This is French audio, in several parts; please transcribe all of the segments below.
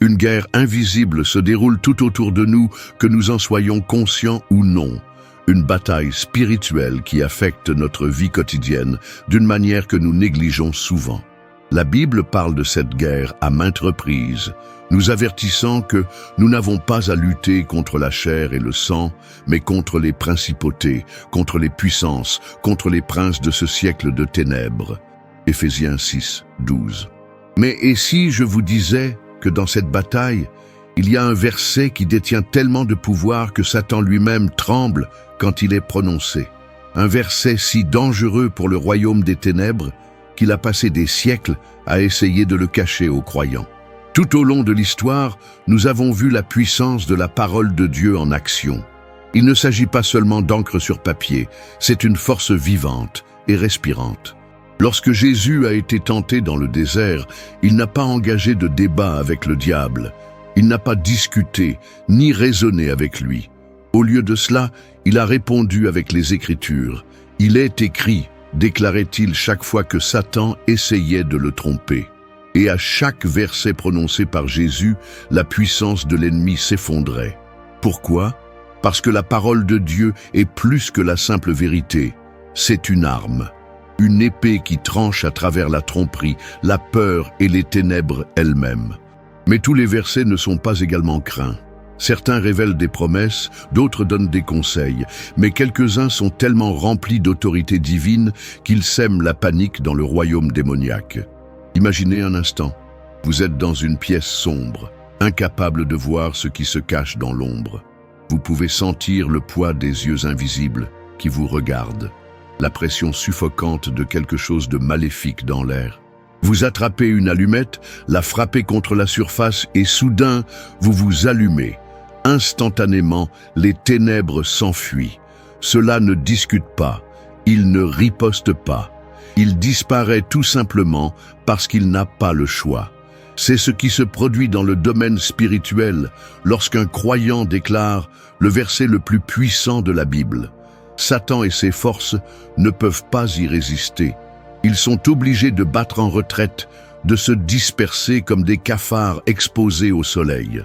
Une guerre invisible se déroule tout autour de nous, que nous en soyons conscients ou non. Une bataille spirituelle qui affecte notre vie quotidienne d'une manière que nous négligeons souvent. La Bible parle de cette guerre à maintes reprises, nous avertissant que nous n'avons pas à lutter contre la chair et le sang, mais contre les principautés, contre les puissances, contre les princes de ce siècle de ténèbres. Éphésiens 6, 12. Mais et si je vous disais que dans cette bataille, il y a un verset qui détient tellement de pouvoir que Satan lui-même tremble quand il est prononcé. Un verset si dangereux pour le royaume des ténèbres qu'il a passé des siècles à essayer de le cacher aux croyants. Tout au long de l'histoire, nous avons vu la puissance de la parole de Dieu en action. Il ne s'agit pas seulement d'encre sur papier, c'est une force vivante et respirante. Lorsque Jésus a été tenté dans le désert, il n'a pas engagé de débat avec le diable. Il n'a pas discuté, ni raisonné avec lui. Au lieu de cela, il a répondu avec les Écritures. « Il est écrit », déclarait-il chaque fois que Satan essayait de le tromper. Et à chaque verset prononcé par Jésus, la puissance de l'ennemi s'effondrait. Pourquoi? Parce que la parole de Dieu est plus que la simple vérité. C'est une arme, une épée qui tranche à travers la tromperie, la peur et les ténèbres elles-mêmes. Mais tous les versets ne sont pas également craints. Certains révèlent des promesses, d'autres donnent des conseils, mais quelques-uns sont tellement remplis d'autorité divine qu'ils sèment la panique dans le royaume démoniaque. Imaginez un instant, vous êtes dans une pièce sombre, incapable de voir ce qui se cache dans l'ombre. Vous pouvez sentir le poids des yeux invisibles qui vous regardent, la pression suffocante de quelque chose de maléfique dans l'air. Vous attrapez une allumette, la frappez contre la surface et soudain, vous vous allumez. Instantanément, les ténèbres s'enfuient. Cela ne discute pas, il ne riposte pas. Il disparaît tout simplement parce qu'il n'a pas le choix. C'est ce qui se produit dans le domaine spirituel lorsqu'un croyant déclare le verset le plus puissant de la Bible. Satan et ses forces ne peuvent pas y résister. Ils sont obligés de battre en retraite, de se disperser comme des cafards exposés au soleil.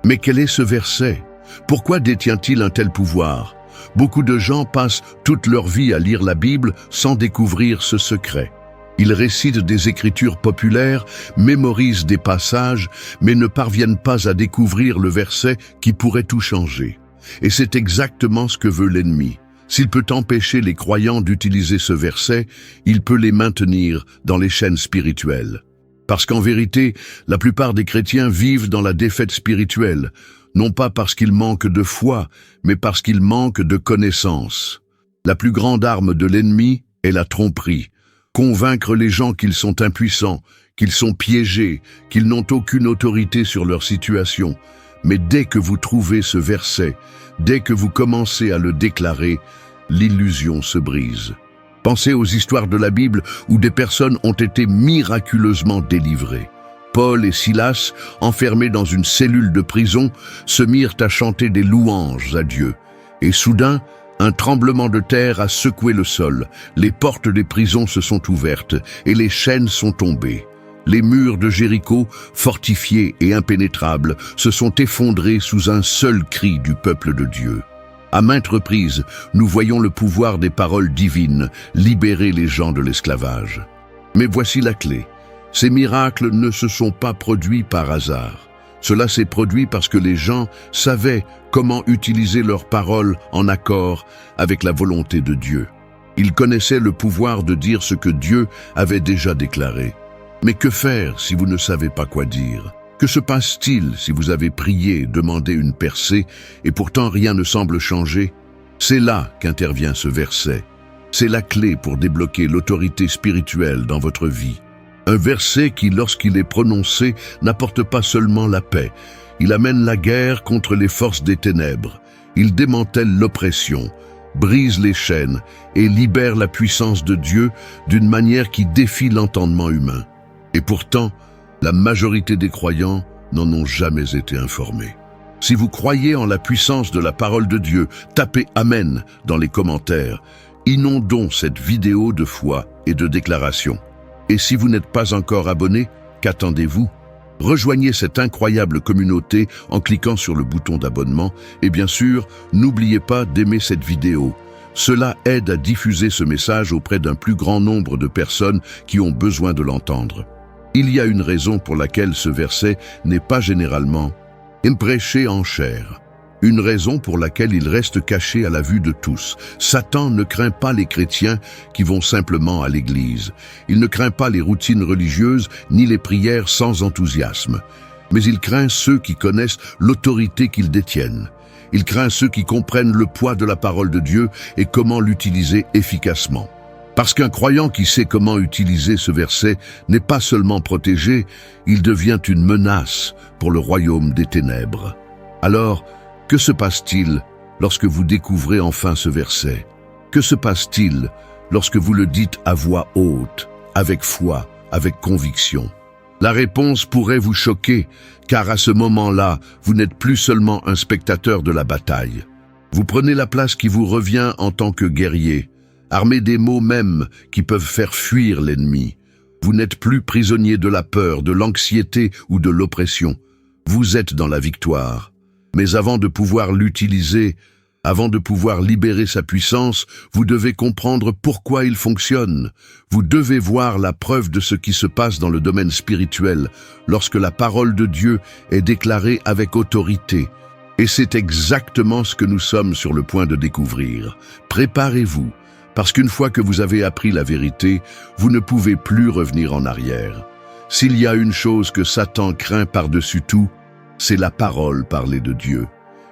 Mais quel est ce verset? Pourquoi détient-il un tel pouvoir? Beaucoup de gens passent toute leur vie à lire la Bible sans découvrir ce secret. Ils récitent des écritures populaires, mémorisent des passages, mais ne parviennent pas à découvrir le verset qui pourrait tout changer. Et c'est exactement ce que veut l'ennemi. S'il peut empêcher les croyants d'utiliser ce verset, il peut les maintenir dans les chaînes spirituelles. Parce qu'en vérité, la plupart des chrétiens vivent dans la défaite spirituelle, non pas parce qu'ils manquent de foi, mais parce qu'ils manquent de connaissance. La plus grande arme de l'ennemi est la tromperie. Convaincre les gens qu'ils sont impuissants, qu'ils sont piégés, qu'ils n'ont aucune autorité sur leur situation. Mais dès que vous trouvez ce verset, dès que vous commencez à le déclarer, l'illusion se brise. Pensez aux histoires de la Bible où des personnes ont été miraculeusement délivrées. Paul et Silas, enfermés dans une cellule de prison, se mirent à chanter des louanges à Dieu. Et soudain, un tremblement de terre a secoué le sol, les portes des prisons se sont ouvertes et les chaînes sont tombées. Les murs de Jéricho, fortifiés et impénétrables, se sont effondrés sous un seul cri du peuple de Dieu. À maintes reprises, nous voyons le pouvoir des paroles divines libérer les gens de l'esclavage. Mais voici la clé. Ces miracles ne se sont pas produits par hasard. Cela s'est produit parce que les gens savaient comment utiliser leurs paroles en accord avec la volonté de Dieu. Ils connaissaient le pouvoir de dire ce que Dieu avait déjà déclaré. Mais que faire si vous ne savez pas quoi dire? Que se passe-t-il si vous avez prié, demandé une percée, et pourtant rien ne semble changer? C'est là qu'intervient ce verset. C'est la clé pour débloquer l'autorité spirituelle dans votre vie. Un verset qui, lorsqu'il est prononcé, n'apporte pas seulement la paix. Il amène la guerre contre les forces des ténèbres. Il démantèle l'oppression, brise les chaînes et libère la puissance de Dieu d'une manière qui défie l'entendement humain. Et pourtant, la majorité des croyants n'en ont jamais été informés. Si vous croyez en la puissance de la parole de Dieu, tapez « Amen » dans les commentaires. Inondons cette vidéo de foi et de déclaration. Et si vous n'êtes pas encore abonné, qu'attendez-vous? Rejoignez cette incroyable communauté en cliquant sur le bouton d'abonnement et bien sûr, n'oubliez pas d'aimer cette vidéo. Cela aide à diffuser ce message auprès d'un plus grand nombre de personnes qui ont besoin de l'entendre. Il y a une raison pour laquelle ce verset n'est pas généralement prêché en chair. Une raison pour laquelle il reste caché à la vue de tous. Satan ne craint pas les chrétiens qui vont simplement à l'église. Il ne craint pas les routines religieuses ni les prières sans enthousiasme. Mais il craint ceux qui connaissent l'autorité qu'ils détiennent. Il craint ceux qui comprennent le poids de la parole de Dieu et comment l'utiliser efficacement. Parce qu'un croyant qui sait comment utiliser ce verset n'est pas seulement protégé, il devient une menace pour le royaume des ténèbres. Alors, que se passe-t-il lorsque vous découvrez enfin ce verset? Que se passe-t-il lorsque vous le dites à voix haute, avec foi, avec conviction? La réponse pourrait vous choquer, car à ce moment-là, vous n'êtes plus seulement un spectateur de la bataille. Vous prenez la place qui vous revient en tant que guerrier, armé des mots mêmes qui peuvent faire fuir l'ennemi. Vous n'êtes plus prisonnier de la peur, de l'anxiété ou de l'oppression. Vous êtes dans la victoire. Mais avant de pouvoir l'utiliser, avant de pouvoir libérer sa puissance, vous devez comprendre pourquoi il fonctionne. Vous devez voir la preuve de ce qui se passe dans le domaine spirituel, lorsque la parole de Dieu est déclarée avec autorité. Et c'est exactement ce que nous sommes sur le point de découvrir. Préparez-vous, parce qu'une fois que vous avez appris la vérité, vous ne pouvez plus revenir en arrière. S'il y a une chose que Satan craint par-dessus tout, c'est la parole parlée de Dieu.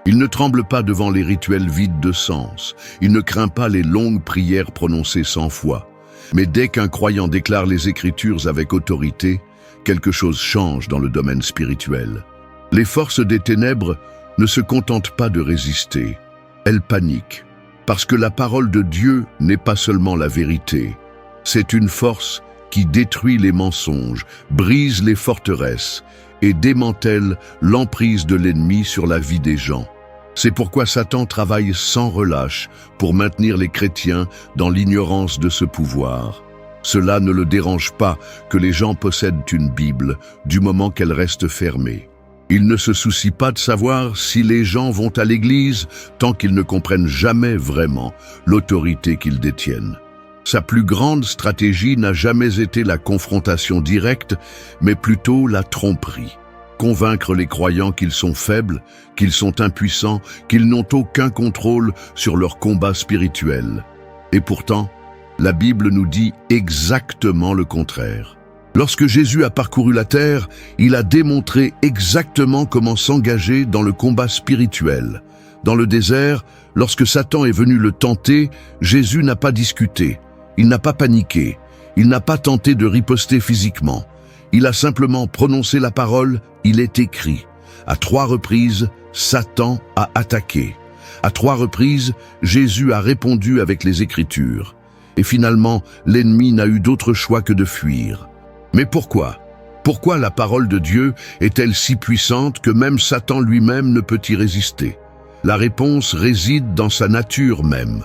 Il ne tremble pas devant les rituels vides de sens. Il ne craint pas les longues prières prononcées sans foi. Mais dès qu'un croyant déclare les Écritures avec autorité, quelque chose change dans le domaine spirituel. Les forces des ténèbres ne se contentent pas de résister. Elles paniquent. Parce que la parole de Dieu n'est pas seulement la vérité. C'est une force qui détruit les mensonges, brise les forteresses et démantèle l'emprise de l'ennemi sur la vie des gens. C'est pourquoi Satan travaille sans relâche pour maintenir les chrétiens dans l'ignorance de ce pouvoir. Cela ne le dérange pas que les gens possèdent une Bible, du moment qu'elle reste fermée. Il ne se soucie pas de savoir si les gens vont à l'église tant qu'ils ne comprennent jamais vraiment l'autorité qu'ils détiennent. Sa plus grande stratégie n'a jamais été la confrontation directe, mais plutôt la tromperie. Convaincre les croyants qu'ils sont faibles, qu'ils sont impuissants, qu'ils n'ont aucun contrôle sur leur combat spirituel. Et pourtant, la Bible nous dit exactement le contraire. Lorsque Jésus a parcouru la terre, il a démontré exactement comment s'engager dans le combat spirituel. Dans le désert, lorsque Satan est venu le tenter, Jésus n'a pas discuté. Il n'a pas paniqué, il n'a pas tenté de riposter physiquement. Il a simplement prononcé la parole, il est écrit. À 3 reprises, Satan a attaqué. À 3 reprises, Jésus a répondu avec les Écritures. Et finalement, l'ennemi n'a eu d'autre choix que de fuir. Mais pourquoi? Pourquoi la parole de Dieu est-elle si puissante que même Satan lui-même ne peut y résister? La réponse réside dans sa nature même.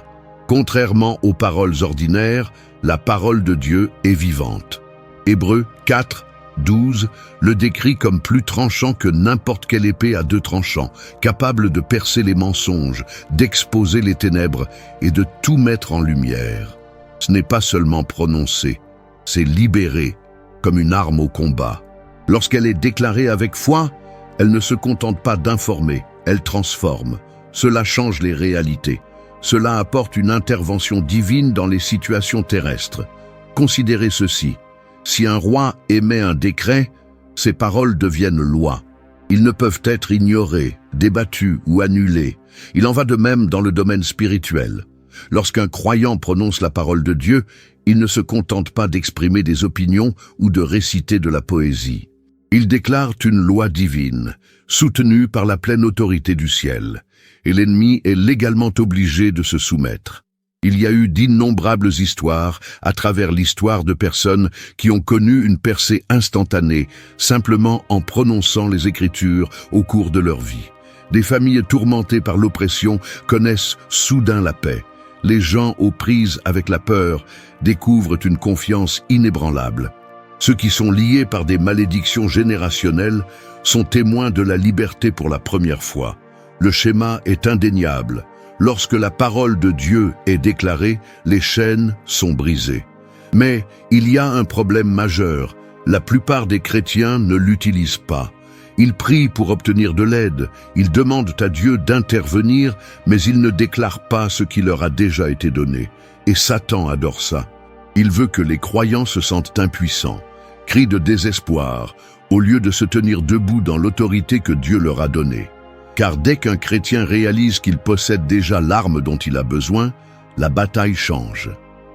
Contrairement aux paroles ordinaires, la parole de Dieu est vivante. Hébreux 4, 12 le décrit comme plus tranchant que n'importe quelle épée à 2 tranchants, capable de percer les mensonges, d'exposer les ténèbres et de tout mettre en lumière. Ce n'est pas seulement prononcé, c'est libéré, comme une arme au combat. Lorsqu'elle est déclarée avec foi, elle ne se contente pas d'informer, elle transforme. Cela change les réalités. Cela apporte une intervention divine dans les situations terrestres. Considérez ceci. Si un roi émet un décret, ses paroles deviennent loi. Ils ne peuvent être ignorés, débattus ou annulés. Il en va de même dans le domaine spirituel. Lorsqu'un croyant prononce la parole de Dieu, il ne se contente pas d'exprimer des opinions ou de réciter de la poésie. Il déclare une loi divine, soutenue par la pleine autorité du ciel, et l'ennemi est légalement obligé de se soumettre. Il y a eu d'innombrables histoires à travers l'histoire de personnes qui ont connu une percée instantanée simplement en prononçant les Écritures au cours de leur vie. Des familles tourmentées par l'oppression connaissent soudain la paix. Les gens aux prises avec la peur découvrent une confiance inébranlable. Ceux qui sont liés par des malédictions générationnelles sont témoins de la liberté pour la première fois. Le schéma est indéniable. Lorsque la parole de Dieu est déclarée, les chaînes sont brisées. Mais il y a un problème majeur. La plupart des chrétiens ne l'utilisent pas. Ils prient pour obtenir de l'aide, ils demandent à Dieu d'intervenir, mais ils ne déclarent pas ce qui leur a déjà été donné. Et Satan adore ça. Il veut que les croyants se sentent impuissants, crient de désespoir, au lieu de se tenir debout dans l'autorité que Dieu leur a donnée. Car dès qu'un chrétien réalise qu'il possède déjà l'arme dont il a besoin, la bataille change.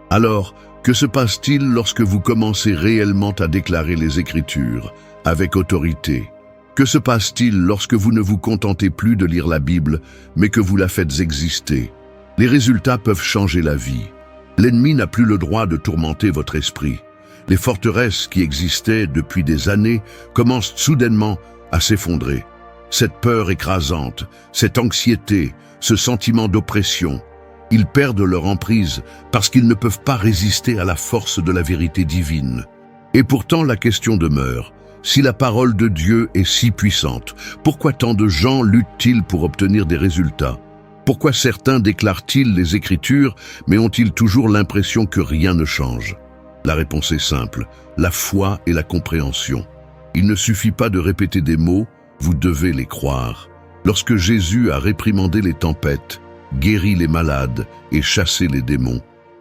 Alors, que se passe-t-il lorsque vous commencez réellement à déclarer les Écritures, avec autorité ? Que se passe-t-il lorsque vous ne vous contentez plus de lire la Bible, mais que vous la faites exister? Les résultats peuvent changer la vie. L'ennemi n'a plus le droit de tourmenter votre esprit. Les forteresses qui existaient depuis des années commencent soudainement à s'effondrer. Cette peur écrasante, cette anxiété, ce sentiment d'oppression, ils perdent leur emprise parce qu'ils ne peuvent pas résister à la force de la vérité divine. Et pourtant la question demeure. Si la parole de Dieu est si puissante, pourquoi tant de gens luttent-ils pour obtenir des résultats? Pourquoi certains déclarent-ils les Écritures, mais ont-ils toujours l'impression que rien ne change? La réponse est simple, la foi et la compréhension. Il ne suffit pas de répéter des mots, vous devez les croire. Lorsque Jésus a réprimandé les tempêtes, guéri les malades et chassé les démons,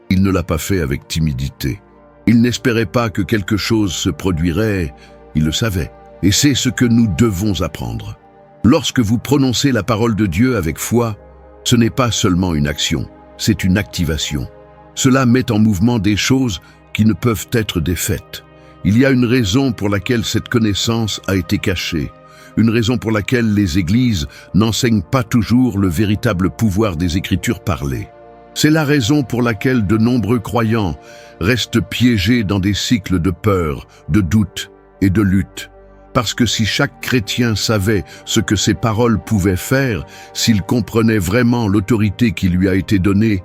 il ne l'a pas fait avec timidité. Il n'espérait pas que quelque chose se produirait. Il le savait, et c'est ce que nous devons apprendre. Lorsque vous prononcez la parole de Dieu avec foi, ce n'est pas seulement une action, c'est une activation. Cela met en mouvement des choses qui ne peuvent être défaites. Il y a une raison pour laquelle cette connaissance a été cachée, une raison pour laquelle les églises n'enseignent pas toujours le véritable pouvoir des Écritures parlées. C'est la raison pour laquelle de nombreux croyants restent piégés dans des cycles de peur, de doute et de lutte. Parce que si chaque chrétien savait ce que ces paroles pouvaient faire, s'il comprenait vraiment l'autorité qui lui a été donnée,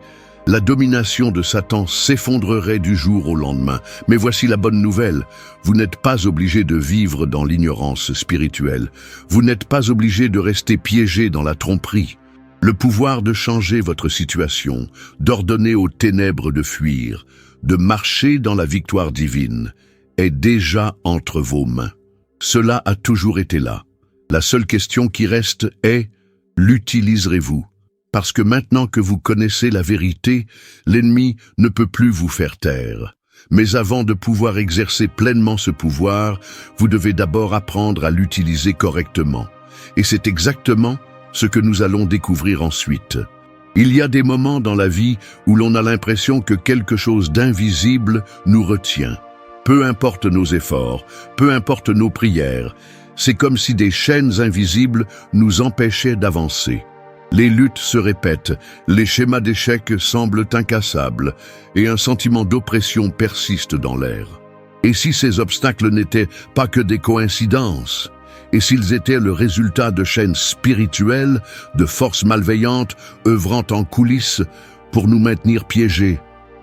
la domination de Satan s'effondrerait du jour au lendemain. Mais voici la bonne nouvelle, vous n'êtes pas obligé de vivre dans l'ignorance spirituelle. Vous n'êtes pas obligé de rester piégé dans la tromperie. Le pouvoir de changer votre situation, d'ordonner aux ténèbres de fuir, de marcher dans la victoire divine, est déjà entre vos mains. Cela a toujours été là. La seule question qui reste est, l'utiliserez-vous? Parce que maintenant que vous connaissez la vérité, l'ennemi ne peut plus vous faire taire. Mais avant de pouvoir exercer pleinement ce pouvoir, vous devez d'abord apprendre à l'utiliser correctement. Et c'est exactement ce que nous allons découvrir ensuite. Il y a des moments dans la vie où l'on a l'impression que quelque chose d'invisible nous retient. Peu importe nos efforts, peu importe nos prières, c'est comme si des chaînes invisibles nous empêchaient d'avancer. Les luttes se répètent, les schémas d'échec semblent incassables et un sentiment d'oppression persiste dans l'air. Et si ces obstacles n'étaient pas que des coïncidences? Et s'ils étaient le résultat de chaînes spirituelles, de forces malveillantes œuvrant en coulisses pour nous maintenir piégés?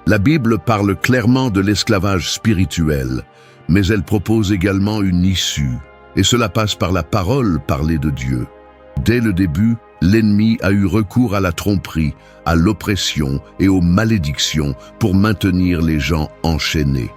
La Bible parle clairement de l'esclavage spirituel, mais elle propose également une issue, et cela passe par la parole parlée de Dieu. Dès le début, l'ennemi a eu recours à la tromperie, à l'oppression et aux malédictions pour maintenir les gens enchaînés.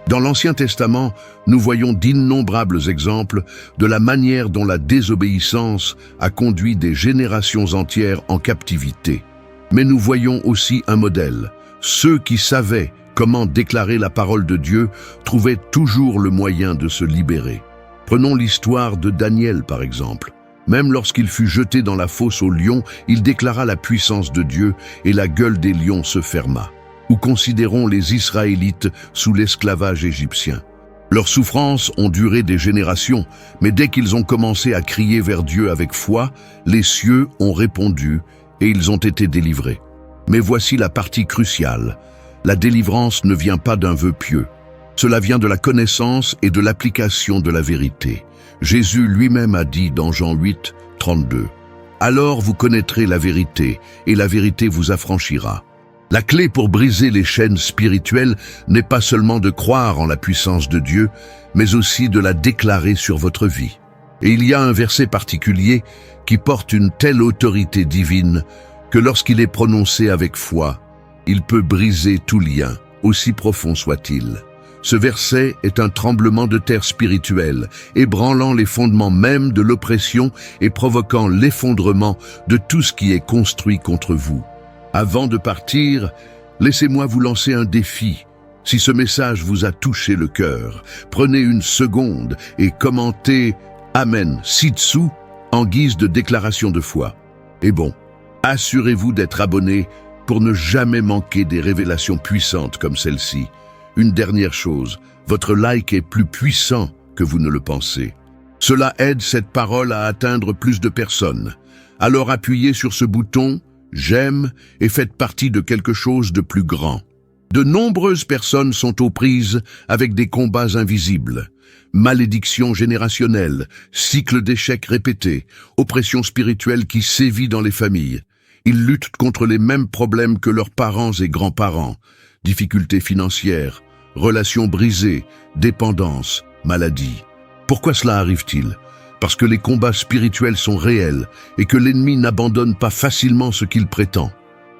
Dans l'Ancien Testament, nous voyons d'innombrables exemples de la manière dont la désobéissance a conduit des générations entières en captivité. Mais nous voyons aussi un modèle. Ceux qui savaient comment déclarer la parole de Dieu trouvaient toujours le moyen de se libérer. Prenons l'histoire de Daniel par exemple. Même lorsqu'il fut jeté dans la fosse aux lions, il déclara la puissance de Dieu et la gueule des lions se ferma. Ou considérons les Israélites sous l'esclavage égyptien. Leurs souffrances ont duré des générations, mais dès qu'ils ont commencé à crier vers Dieu avec foi, les cieux ont répondu et ils ont été délivrés. Mais voici la partie cruciale. La délivrance ne vient pas d'un vœu pieux. Cela vient de la connaissance et de l'application de la vérité. Jésus lui-même a dit dans Jean 8, 32, « Alors vous connaîtrez la vérité, et la vérité vous affranchira. » La clé pour briser les chaînes spirituelles n'est pas seulement de croire en la puissance de Dieu, mais aussi de la déclarer sur votre vie. Et il y a un verset particulier qui porte une telle autorité divine que lorsqu'il est prononcé avec foi, il peut briser tout lien, aussi profond soit-il. Ce verset est un tremblement de terre spirituel, ébranlant les fondements même de l'oppression et provoquant l'effondrement de tout ce qui est construit contre vous. Avant de partir, laissez-moi vous lancer un défi. Si ce message vous a touché le cœur, prenez une seconde et commentez « Amen » ci-dessous en guise de déclaration de foi. Et bon, assurez-vous d'être abonné pour ne jamais manquer des révélations puissantes comme celle-ci. Une dernière chose, votre like est plus puissant que vous ne le pensez. Cela aide cette parole à atteindre plus de personnes. Alors appuyez sur ce bouton « J'aime » et faites partie de quelque chose de plus grand. De nombreuses personnes sont aux prises avec des combats invisibles. Malédiction générationnelle, cycle d'échecs répétés, oppression spirituelle qui sévit dans les familles. Ils luttent contre les mêmes problèmes que leurs parents et grands-parents. Difficultés financières, relations brisées, dépendance, maladie. Pourquoi cela arrive-t-il ? Parce que les combats spirituels sont réels et que l'ennemi n'abandonne pas facilement ce qu'il prétend.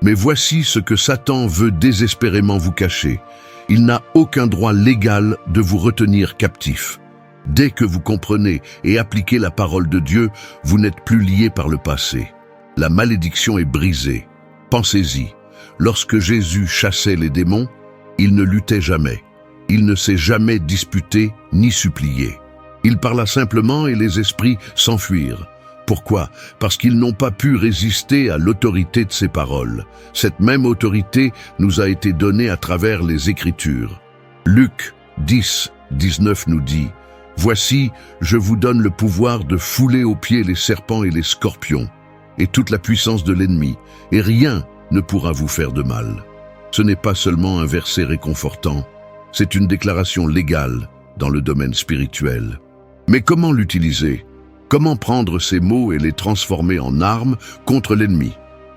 Mais voici ce que Satan veut désespérément vous cacher. Il n'a aucun droit légal de vous retenir captif. Dès que vous comprenez et appliquez la parole de Dieu, vous n'êtes plus lié par le passé. La malédiction est brisée. Pensez-y. Lorsque Jésus chassait les démons, il ne luttait jamais. Il ne s'est jamais disputé ni supplié. Il parla simplement et les esprits s'enfuirent. Pourquoi ? Parce qu'ils n'ont pas pu résister à l'autorité de ses paroles. Cette même autorité nous a été donnée à travers les Écritures. Luc 10, 19 nous dit « Voici, je vous donne le pouvoir de fouler aux pieds les serpents et les scorpions, et toute la puissance de l'ennemi, et rien ne pourra vous faire de mal. » Ce n'est pas seulement un verset réconfortant, c'est une déclaration légale dans le domaine spirituel. Mais comment l'utiliser ? Comment prendre ces mots et les transformer en armes contre l'ennemi ?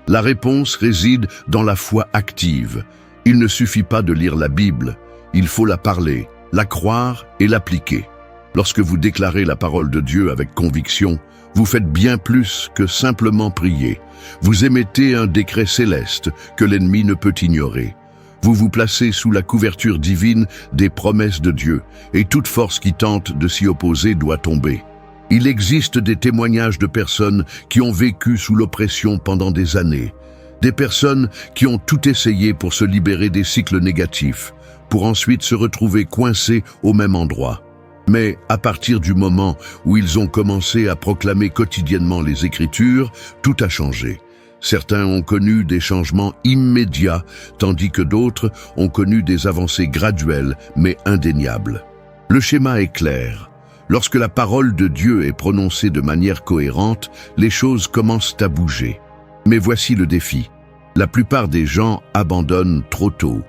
La réponse réside dans la foi active. Il ne suffit pas de lire la Bible, il faut la parler, la croire et l'appliquer. Lorsque vous déclarez la parole de Dieu avec conviction, vous faites bien plus que simplement prier. Vous émettez un décret céleste que l'ennemi ne peut ignorer. Vous vous placez sous la couverture divine des promesses de Dieu, et toute force qui tente de s'y opposer doit tomber. Il existe des témoignages de personnes qui ont vécu sous l'oppression pendant des années. Des personnes qui ont tout essayé pour se libérer des cycles négatifs, pour ensuite se retrouver coincées au même endroit. Mais à partir du moment où ils ont commencé à proclamer quotidiennement les Écritures, tout a changé. Certains ont connu des changements immédiats, tandis que d'autres ont connu des avancées graduelles, mais indéniables. Le schéma est clair. Lorsque la parole de Dieu est prononcée de manière cohérente, les choses commencent à bouger. Mais voici le défi. La plupart des gens abandonnent trop tôt.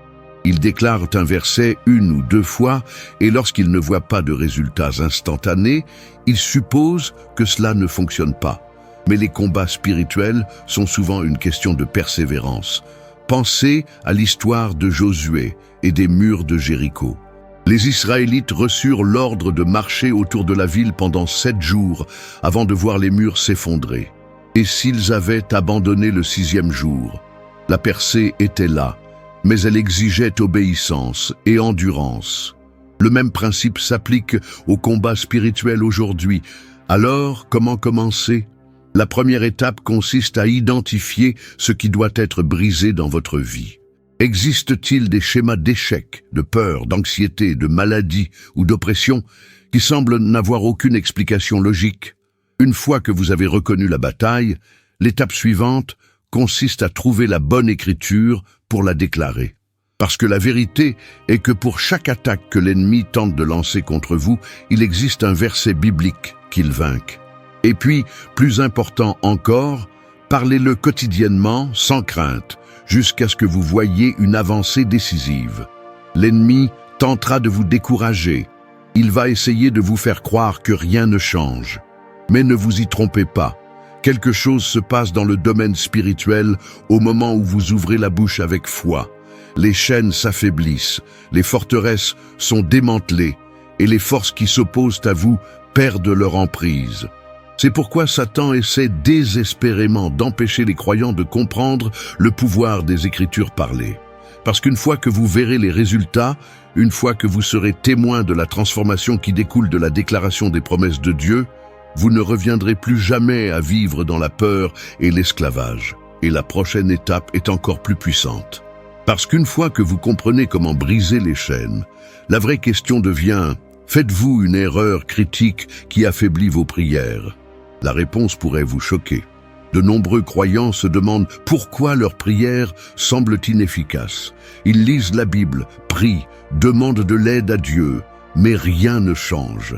Ils déclarent un verset une ou deux fois, et lorsqu'ils ne voient pas de résultats instantanés, ils supposent que cela ne fonctionne pas. Mais les combats spirituels sont souvent une question de persévérance. Pensez à l'histoire de Josué et des murs de Jéricho. Les Israélites reçurent l'ordre de marcher autour de la ville pendant 7 jours avant de voir les murs s'effondrer. Et s'ils avaient abandonné le 6e jour, la percée était là, mais elle exigeait obéissance et endurance. Le même principe s'applique au combat spirituel aujourd'hui. Alors, comment commencer ? La première étape consiste à identifier ce qui doit être brisé dans votre vie. Existe-t-il des schémas d'échec, de peur, d'anxiété, de maladie ou d'oppression qui semblent n'avoir aucune explication logique? Une fois que vous avez reconnu la bataille, l'étape suivante consiste à trouver la bonne écriture pour la déclarer. Parce que la vérité est que pour chaque attaque que l'ennemi tente de lancer contre vous, il existe un verset biblique qu'il vainque. Et puis, plus important encore, parlez-le quotidiennement, sans crainte, jusqu'à ce que vous voyiez une avancée décisive. L'ennemi tentera de vous décourager. Il va essayer de vous faire croire que rien ne change. Mais ne vous y trompez pas, Quelque chose se passe dans le domaine spirituel au moment où vous ouvrez la bouche avec foi. Les chaînes s'affaiblissent, les forteresses sont démantelées et les forces qui s'opposent à vous perdent leur emprise. C'est pourquoi Satan essaie désespérément d'empêcher les croyants de comprendre le pouvoir des Écritures parlées. Parce qu'une fois que vous verrez les résultats, une fois que vous serez témoin de la transformation qui découle de la déclaration des promesses de Dieu, vous ne reviendrez plus jamais à vivre dans la peur et l'esclavage. Et la prochaine étape est encore plus puissante. Parce qu'une fois que vous comprenez comment briser les chaînes, la vraie question devient: faites-vous une erreur critique qui affaiblit vos prières? La réponse pourrait vous choquer. De nombreux croyants se demandent pourquoi leurs prières semblent inefficaces. Ils lisent la Bible, prient, demandent de l'aide à Dieu, mais rien ne change.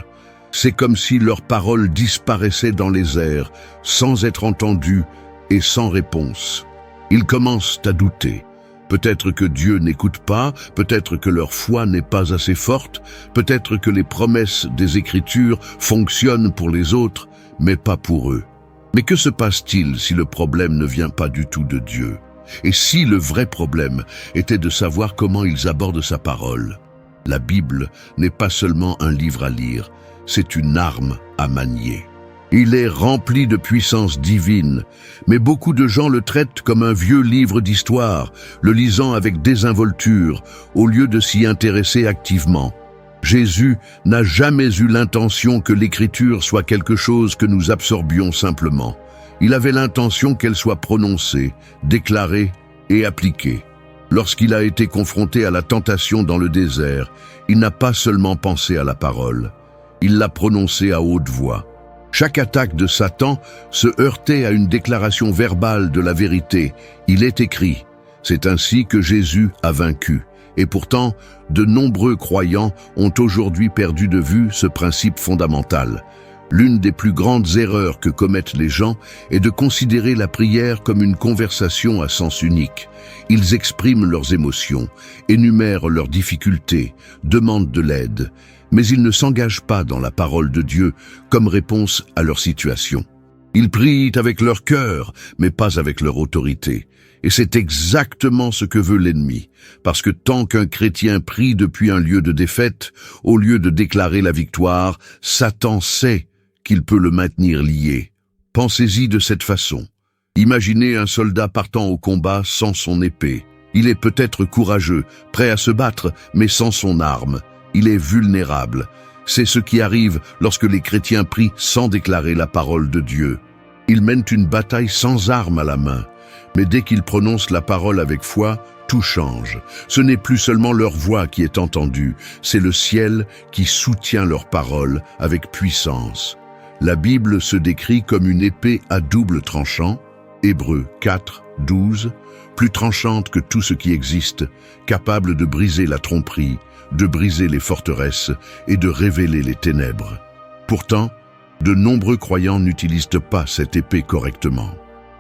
C'est comme si leurs paroles disparaissaient dans les airs, sans être entendues et sans réponse. Ils commencent à douter. Peut-être que Dieu n'écoute pas, peut-être que leur foi n'est pas assez forte, peut-être que les promesses des Écritures fonctionnent pour les autres, mais pas pour eux. Mais que se passe-t-il si le problème ne vient pas du tout de Dieu? Et si le vrai problème était de savoir comment ils abordent sa parole? La Bible n'est pas seulement un livre à lire, c'est une arme à manier. Il est rempli de puissance divine, mais beaucoup de gens le traitent comme un vieux livre d'histoire, le lisant avec désinvolture, au lieu de s'y intéresser activement. Jésus n'a jamais eu l'intention que l'Écriture soit quelque chose que nous absorbions simplement. Il avait l'intention qu'elle soit prononcée, déclarée et appliquée. Lorsqu'il a été confronté à la tentation dans le désert, il n'a pas seulement pensé à la parole, il l'a prononcée à haute voix. Chaque attaque de Satan se heurtait à une déclaration verbale de la vérité. Il est écrit. C'est ainsi que Jésus a vaincu. Et pourtant, de nombreux croyants ont aujourd'hui perdu de vue ce principe fondamental. L'une des plus grandes erreurs que commettent les gens est de considérer la prière comme une conversation à sens unique. Ils expriment leurs émotions, énumèrent leurs difficultés, demandent de l'aide, mais ils ne s'engagent pas dans la parole de Dieu comme réponse à leur situation. Ils prient avec leur cœur, mais pas avec leur autorité. Et c'est exactement ce que veut l'ennemi, parce que tant qu'un chrétien prie depuis un lieu de défaite, au lieu de déclarer la victoire, Satan sait qu'il peut le maintenir lié. Pensez-y de cette façon. Imaginez un soldat partant au combat sans son épée. Il est peut-être courageux, prêt à se battre, mais sans son arme. Il est vulnérable. C'est ce qui arrive lorsque les chrétiens prient sans déclarer la parole de Dieu. Ils mènent une bataille sans armes à la main. Mais dès qu'ils prononcent la parole avec foi, tout change. Ce n'est plus seulement leur voix qui est entendue, c'est le ciel qui soutient leur parole avec puissance. La Bible se décrit comme une épée à double tranchant, Hébreux 4, 12, plus tranchante que tout ce qui existe, capable de briser la tromperie, de briser les forteresses et de révéler les ténèbres. Pourtant, de nombreux croyants n'utilisent pas cette épée correctement.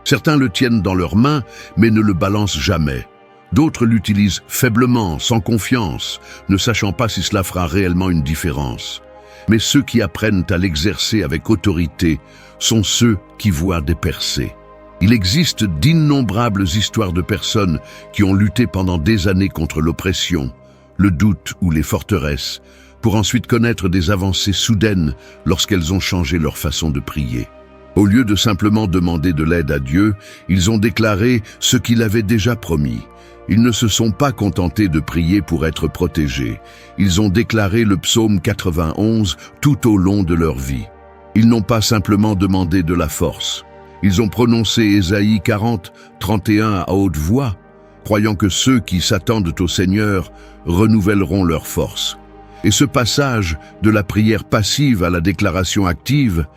Certains le tiennent dans leurs mains, mais ne le balancent jamais. D'autres l'utilisent faiblement, sans confiance, ne sachant pas si cela fera réellement une différence. Mais ceux qui apprennent à l'exercer avec autorité sont ceux qui voient des percées. Il existe d'innombrables histoires de personnes qui ont lutté pendant des années contre l'oppression, le doute ou les forteresses, pour ensuite connaître des avancées soudaines lorsqu'elles ont changé leur façon de prier. Au lieu de simplement demander de l'aide à Dieu, ils ont déclaré ce qu'il avait déjà promis. Ils ne se sont pas contentés de prier pour être protégés. Ils ont déclaré le psaume 91 tout au long de leur vie. Ils n'ont pas simplement demandé de la force. Ils ont prononcé Ésaïe 40, 31 à haute voix, croyant que ceux qui s'attendent au Seigneur renouvelleront leur force. Et ce passage de la prière passive à la déclaration active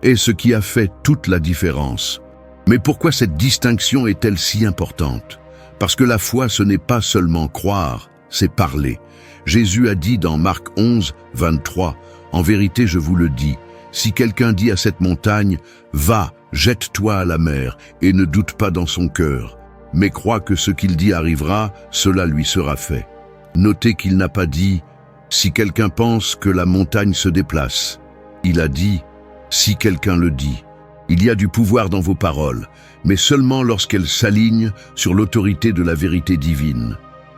est ce qui a fait toute la différence. Mais pourquoi cette distinction est-elle si importante? Parce que la foi, ce n'est pas seulement croire, c'est parler. Jésus a dit dans Marc 11, 23, « En vérité, je vous le dis, si quelqu'un dit à cette montagne, « Va, jette-toi à la mer » et ne doute pas dans son cœur, mais croit que ce qu'il dit arrivera, cela lui sera fait. Notez qu'il n'a pas dit « Si quelqu'un pense que la montagne se déplace ». Il a dit « Si quelqu'un le dit ». Il y a du pouvoir dans vos paroles, mais seulement lorsqu'elles s'alignent sur l'autorité de la vérité divine.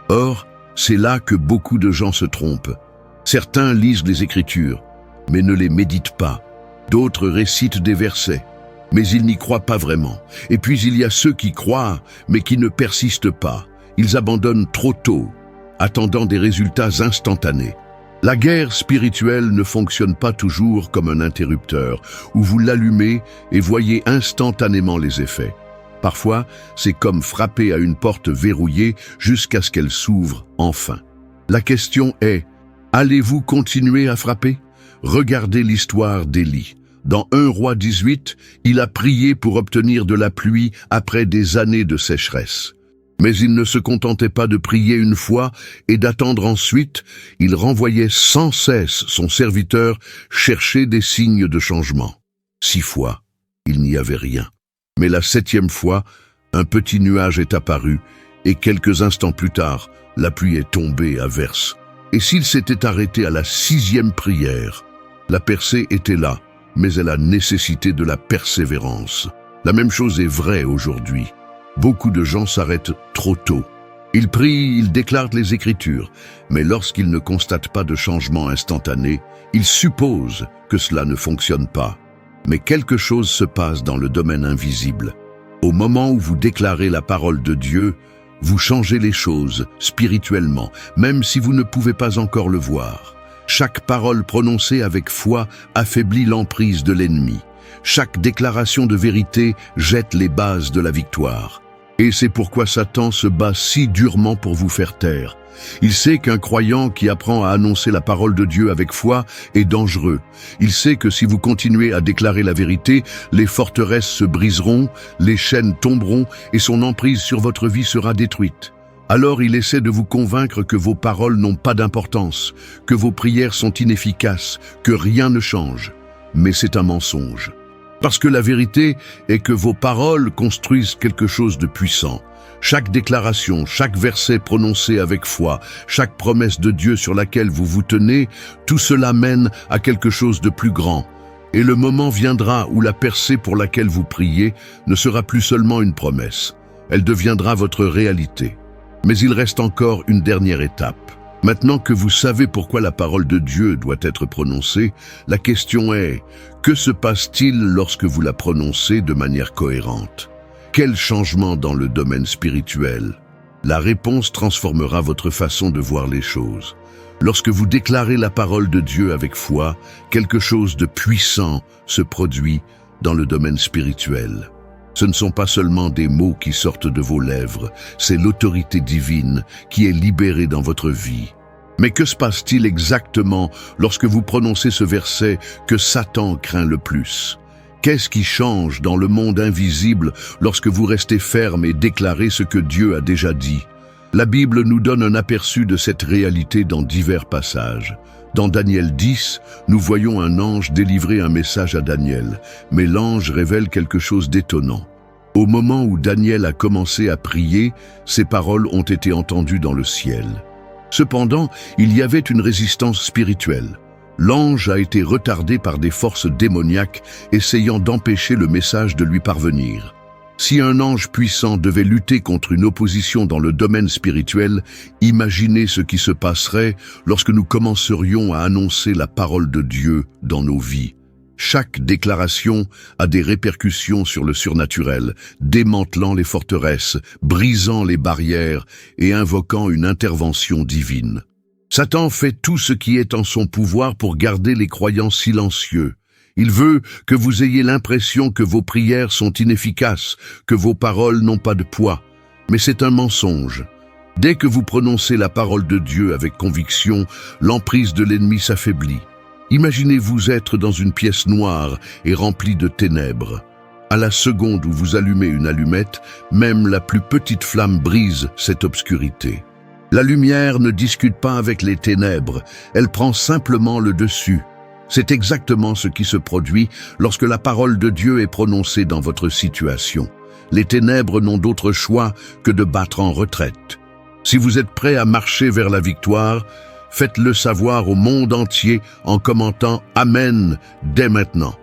Or, c'est là que beaucoup de gens se trompent. Certains lisent les Écritures, mais ne les méditent pas. D'autres récitent des versets, mais ils n'y croient pas vraiment. Et puis il y a ceux qui croient, mais qui ne persistent pas. Ils abandonnent trop tôt, attendant des résultats instantanés. La guerre spirituelle ne fonctionne pas toujours comme un interrupteur, où vous l'allumez et voyez instantanément les effets. Parfois, c'est comme frapper à une porte verrouillée jusqu'à ce qu'elle s'ouvre enfin. La question est, allez-vous continuer à frapper? Regardez l'histoire d'Élie. Dans 1 Roi 18, il a prié pour obtenir de la pluie après des années de sécheresse. Mais il ne se contentait pas de prier une fois et d'attendre ensuite, il renvoyait sans cesse son serviteur chercher des signes de changement. 6 fois, il n'y avait rien. Mais la 7e fois, un petit nuage est apparu et quelques instants plus tard, la pluie est tombée à verse. Et s'il s'était arrêté à la 6e prière, la percée était là, mais elle a nécessité de la persévérance. La même chose est vraie aujourd'hui. Beaucoup de gens s'arrêtent trop tôt. Ils prient, ils déclarent les Écritures, mais lorsqu'ils ne constatent pas de changement instantané, ils supposent que cela ne fonctionne pas. Mais quelque chose se passe dans le domaine invisible. Au moment où vous déclarez la parole de Dieu, vous changez les choses spirituellement, même si vous ne pouvez pas encore le voir. Chaque parole prononcée avec foi affaiblit l'emprise de l'ennemi. Chaque déclaration de vérité jette les bases de la victoire. Et c'est pourquoi Satan se bat si durement pour vous faire taire. Il sait qu'un croyant qui apprend à annoncer la parole de Dieu avec foi est dangereux. Il sait que si vous continuez à déclarer la vérité, les forteresses se briseront, les chaînes tomberont et son emprise sur votre vie sera détruite. Alors il essaie de vous convaincre que vos paroles n'ont pas d'importance, que vos prières sont inefficaces, que rien ne change. Mais c'est un mensonge. Parce que la vérité est que vos paroles construisent quelque chose de puissant. Chaque déclaration, chaque verset prononcé avec foi, chaque promesse de Dieu sur laquelle vous vous tenez, tout cela mène à quelque chose de plus grand. Et le moment viendra où la percée pour laquelle vous priez ne sera plus seulement une promesse. Elle deviendra votre réalité. Mais il reste encore une dernière étape. Maintenant que vous savez pourquoi la parole de Dieu doit être prononcée, la question est, que se passe-t-il lorsque vous la prononcez de manière cohérente? Quel changement dans le domaine spirituel? La réponse transformera votre façon de voir les choses. Lorsque vous déclarez la parole de Dieu avec foi, quelque chose de puissant se produit dans le domaine spirituel. Ce ne sont pas seulement des mots qui sortent de vos lèvres, c'est l'autorité divine qui est libérée dans votre vie. Mais que se passe-t-il exactement lorsque vous prononcez ce verset que Satan craint le plus? Qu'est-ce qui change dans le monde invisible lorsque vous restez ferme et déclarez ce que Dieu a déjà dit? La Bible nous donne un aperçu de cette réalité dans divers passages. Dans Daniel 10, nous voyons un ange délivrer un message à Daniel, mais l'ange révèle quelque chose d'étonnant. Au moment où Daniel a commencé à prier, ses paroles ont été entendues dans le ciel. Cependant, il y avait une résistance spirituelle. L'ange a été retardé par des forces démoniaques essayant d'empêcher le message de lui parvenir. Si un ange puissant devait lutter contre une opposition dans le domaine spirituel, imaginez ce qui se passerait lorsque nous commencerions à annoncer la parole de Dieu dans nos vies. Chaque déclaration a des répercussions sur le surnaturel, démantelant les forteresses, brisant les barrières et invoquant une intervention divine. Satan fait tout ce qui est en son pouvoir pour garder les croyants silencieux. Il veut que vous ayez l'impression que vos prières sont inefficaces, que vos paroles n'ont pas de poids. Mais c'est un mensonge. Dès que vous prononcez la parole de Dieu avec conviction, l'emprise de l'ennemi s'affaiblit. Imaginez-vous être dans une pièce noire et remplie de ténèbres. À la seconde où vous allumez une allumette, même la plus petite flamme brise cette obscurité. La lumière ne discute pas avec les ténèbres, elle prend simplement le dessus. C'est exactement ce qui se produit lorsque la parole de Dieu est prononcée dans votre situation. Les ténèbres n'ont d'autre choix que de battre en retraite. Si vous êtes prêt à marcher vers la victoire, faites-le savoir au monde entier en commentant « Amen » dès maintenant.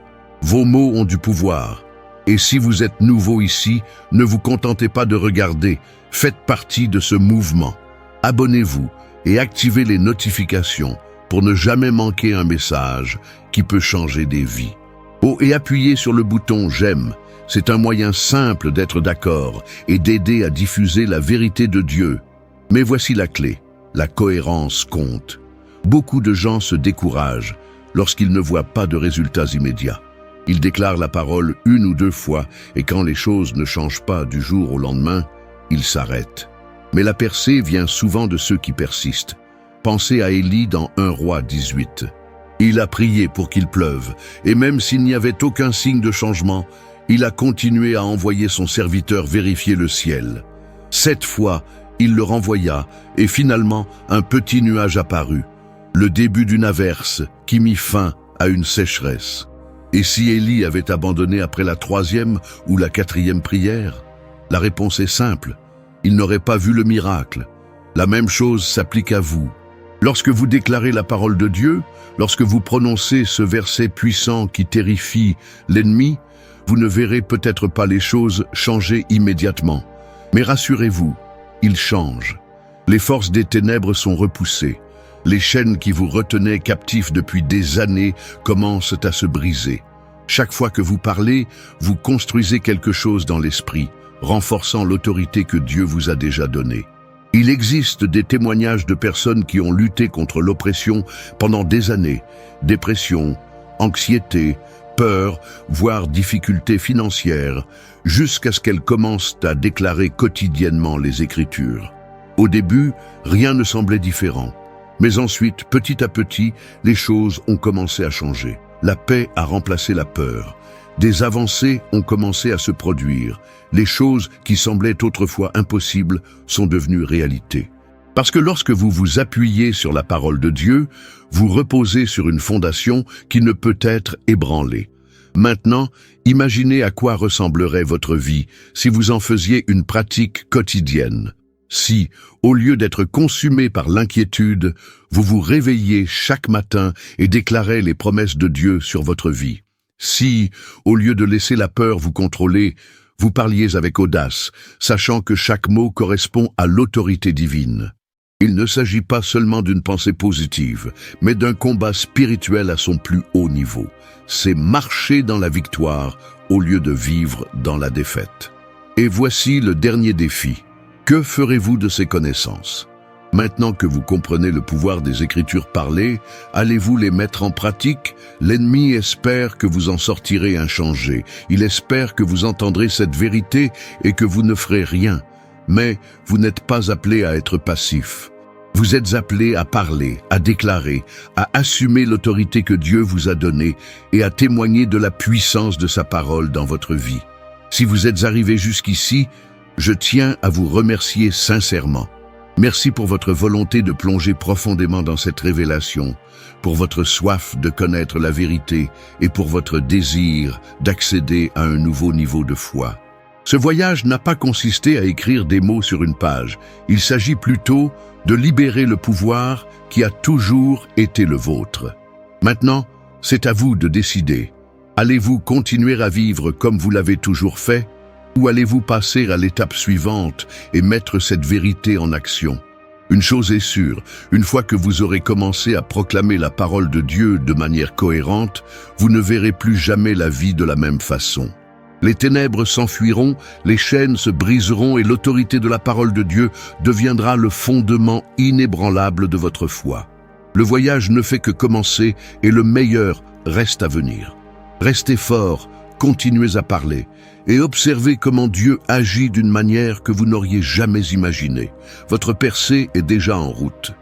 Vos mots ont du pouvoir. Et si vous êtes nouveau ici, ne vous contentez pas de regarder, faites partie de ce mouvement. Abonnez-vous et activez les notifications pour ne jamais manquer un message qui peut changer des vies. Oh, et appuyez sur le bouton « J'aime ». C'est un moyen simple d'être d'accord et d'aider à diffuser la vérité de Dieu. Mais voici la clé, la cohérence compte. Beaucoup de gens se découragent lorsqu'ils ne voient pas de résultats immédiats. Ils déclarent la parole 1 ou 2 fois et quand les choses ne changent pas du jour au lendemain, ils s'arrêtent. Mais la percée vient souvent de ceux qui persistent. Pensez à Élie dans 1 Roi 18. Il a prié pour qu'il pleuve et même s'il n'y avait aucun signe de changement, il a continué à envoyer son serviteur vérifier le ciel. 7 fois, il le renvoya et finalement, un petit nuage apparut. Le début d'une averse qui mit fin à une sécheresse. Et si Élie avait abandonné après la 3e ou la 4e prière? La réponse est simple, il n'aurait pas vu le miracle. La même chose s'applique à vous. Lorsque vous déclarez la parole de Dieu, lorsque vous prononcez ce verset puissant qui terrifie l'ennemi, vous ne verrez peut-être pas les choses changer immédiatement. Mais rassurez-vous, ils changent. Les forces des ténèbres sont repoussées. Les chaînes qui vous retenaient captifs depuis des années commencent à se briser. Chaque fois que vous parlez, vous construisez quelque chose dans l'esprit, renforçant l'autorité que Dieu vous a déjà donnée. Il existe des témoignages de personnes qui ont lutté contre l'oppression pendant des années. Dépression, anxiété, peur, voire difficultés financières, jusqu'à ce qu'elles commencent à déclarer quotidiennement les Écritures. Au début, rien ne semblait différent. Mais ensuite, petit à petit, les choses ont commencé à changer. La paix a remplacé la peur. Des avancées ont commencé à se produire. Les choses qui semblaient autrefois impossibles sont devenues réalité. Parce que lorsque vous vous appuyez sur la parole de Dieu, vous reposez sur une fondation qui ne peut être ébranlée. Maintenant, imaginez à quoi ressemblerait votre vie si vous en faisiez une pratique quotidienne. Si, au lieu d'être consumé par l'inquiétude, vous vous réveillez chaque matin et déclarez les promesses de Dieu sur votre vie. Si, au lieu de laisser la peur vous contrôler, vous parliez avec audace, sachant que chaque mot correspond à l'autorité divine. Il ne s'agit pas seulement d'une pensée positive, mais d'un combat spirituel à son plus haut niveau. C'est marcher dans la victoire au lieu de vivre dans la défaite. Et voici le dernier défi. Que ferez-vous de ces connaissances? Maintenant que vous comprenez le pouvoir des Écritures parlées, allez-vous les mettre en pratique? L'ennemi espère que vous en sortirez inchangé. Il espère que vous entendrez cette vérité et que vous ne ferez rien. Mais vous n'êtes pas appelé à être passif. Vous êtes appelé à parler, à déclarer, à assumer l'autorité que Dieu vous a donnée et à témoigner de la puissance de sa parole dans votre vie. Si vous êtes arrivé jusqu'ici, je tiens à vous remercier sincèrement. Merci pour votre volonté de plonger profondément dans cette révélation, pour votre soif de connaître la vérité et pour votre désir d'accéder à un nouveau niveau de foi. Ce voyage n'a pas consisté à écrire des mots sur une page. Il s'agit plutôt de libérer le pouvoir qui a toujours été le vôtre. Maintenant, c'est à vous de décider. Allez-vous continuer à vivre comme vous l'avez toujours fait? Ou allez-vous passer à l'étape suivante et mettre cette vérité en action? Une chose est sûre, une fois que vous aurez commencé à proclamer la parole de Dieu de manière cohérente, vous ne verrez plus jamais la vie de la même façon. Les ténèbres s'enfuiront, les chaînes se briseront et l'autorité de la parole de Dieu deviendra le fondement inébranlable de votre foi. Le voyage ne fait que commencer et le meilleur reste à venir. Restez forts, continuez à parler et observez comment Dieu agit d'une manière que vous n'auriez jamais imaginée. Votre percée est déjà en route.